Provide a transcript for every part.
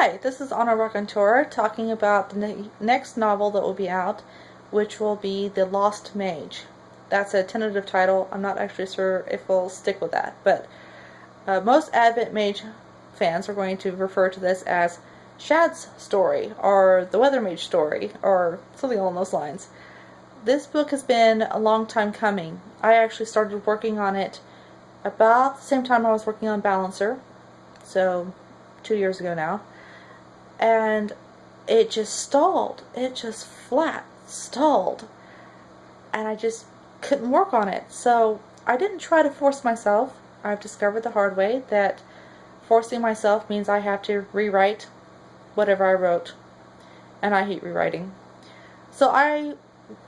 Hi, this is Anna Raconteur talking about the next novel that will be out, which will be The Lost Mage. That's a tentative title. I'm not actually sure if we'll stick with that, but most Advent Mage fans are going to refer to this as Shad's story, or the Weather Mage story, or something along those lines. This book has been a long time coming. I actually started working on it about the same time I was working on Balancer, so 2 years ago now, and it just stalled. It just flat stalled, and I just couldn't work on it. So I didn't try to force myself. I've discovered the hard way that forcing myself means I have to rewrite whatever I wrote, and I hate rewriting. So I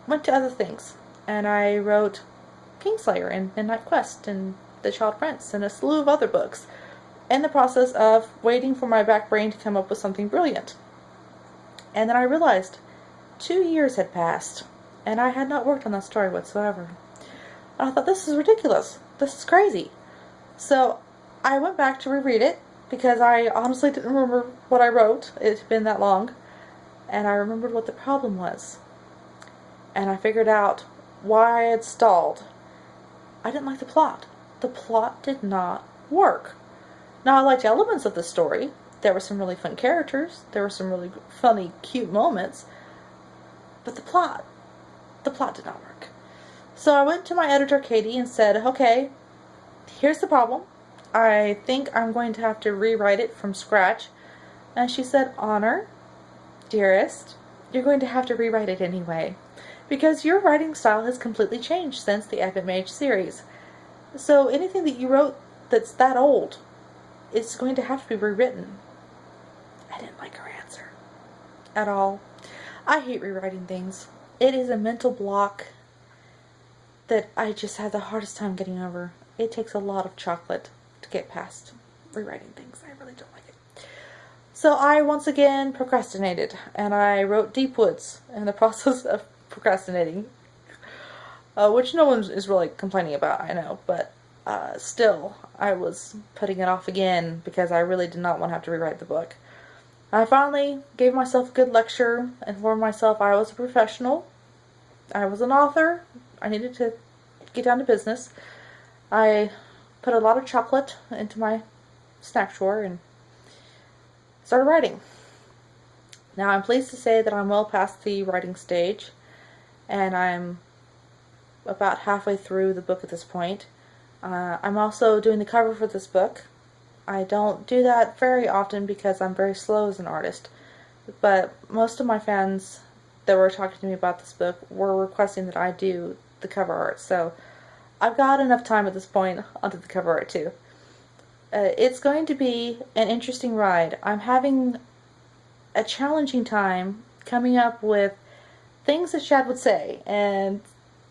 went to other things, and I wrote Kingslayer and Midnight Quest and The Child Prince and a slew of other books, in the process of waiting for my back brain to come up with something brilliant. And then I realized 2 years had passed, and I had not worked on that story whatsoever. And I thought, this is ridiculous. This is crazy. So I went back to reread it, because I honestly didn't remember what I wrote. It had been that long. And I remembered what the problem was. And I figured out why I had stalled. I didn't like the plot. The plot did not work. Now, I liked elements of the story. There were some really fun characters. There were some really funny, cute moments. But the plot did not work. So I went to my editor, Katie, and said, okay, here's the problem. I think I'm going to have to rewrite it from scratch. And she said, Honor, dearest, you're going to have to rewrite it anyway, because your writing style has completely changed since the Advent Mage series. So anything that you wrote that's that old, it's going to have to be rewritten. I didn't like her answer at all. I hate rewriting things. It is a mental block that I just have the hardest time getting over. It takes a lot of chocolate to get past rewriting things. I really don't like it. So I once again procrastinated, and I wrote Deep Woods in the process of procrastinating, which no one is really complaining about, I know, but still, I was putting it off again because I really did not want to have to rewrite the book. I finally gave myself a good lecture, informed myself I was a professional, I was an author, I needed to get down to business. I put a lot of chocolate into my snack drawer and started writing. Now, I'm pleased to say that I'm well past the writing stage, and I'm about halfway through the book at this point. I'm also doing the cover for this book. I don't do that very often because I'm very slow as an artist, but most of my fans that were talking to me about this book were requesting that I do the cover art, so I've got enough time at this point onto the cover art too. It's going to be an interesting ride. I'm having a challenging time coming up with things that Shad would say and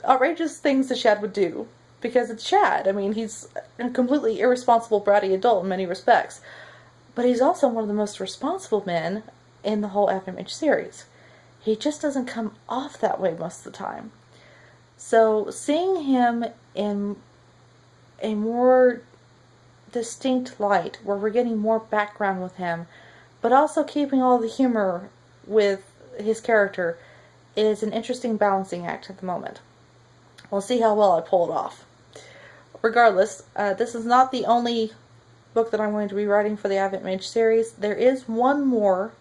outrageous things that Shad would do, because it's Shad. I mean, he's a completely irresponsible, bratty adult in many respects, but he's also one of the most responsible men in the whole Advent Mage series. He just doesn't come off that way most of the time. So seeing him in a more distinct light, where we're getting more background with him, but also keeping all the humor with his character, is an interesting balancing act at the moment. We'll see how well I pull it off. Regardless, this is not the only book that I'm going to be writing for the Advent Mage series. There is one more,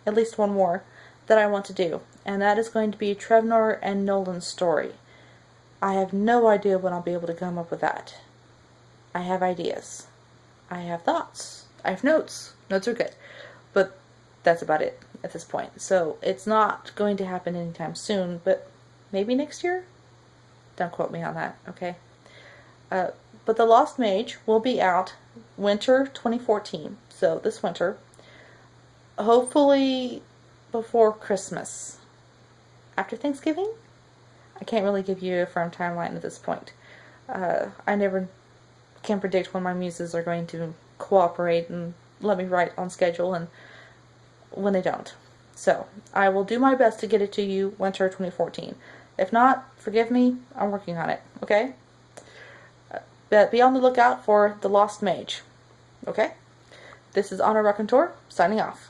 at least one more, that I want to do, and that is going to be Trevnor and Nolan's story. I have no idea when I'll be able to come up with that. I have ideas. I have thoughts. I have notes. Notes are good. But that's about it at this point. So it's not going to happen anytime soon, but maybe next year? Don't quote me on that, okay? But The Lost Mage will be out winter 2014, so this winter. Hopefully before Christmas. After Thanksgiving? I can't really give you a firm timeline at this point. I never can predict when my muses are going to cooperate and let me write on schedule, and when they don't. So, I will do my best to get it to you winter 2014. If not, forgive me, I'm working on it, okay? But be on the lookout for The Lost Mage, okay? This is Anna Raconteur, signing off.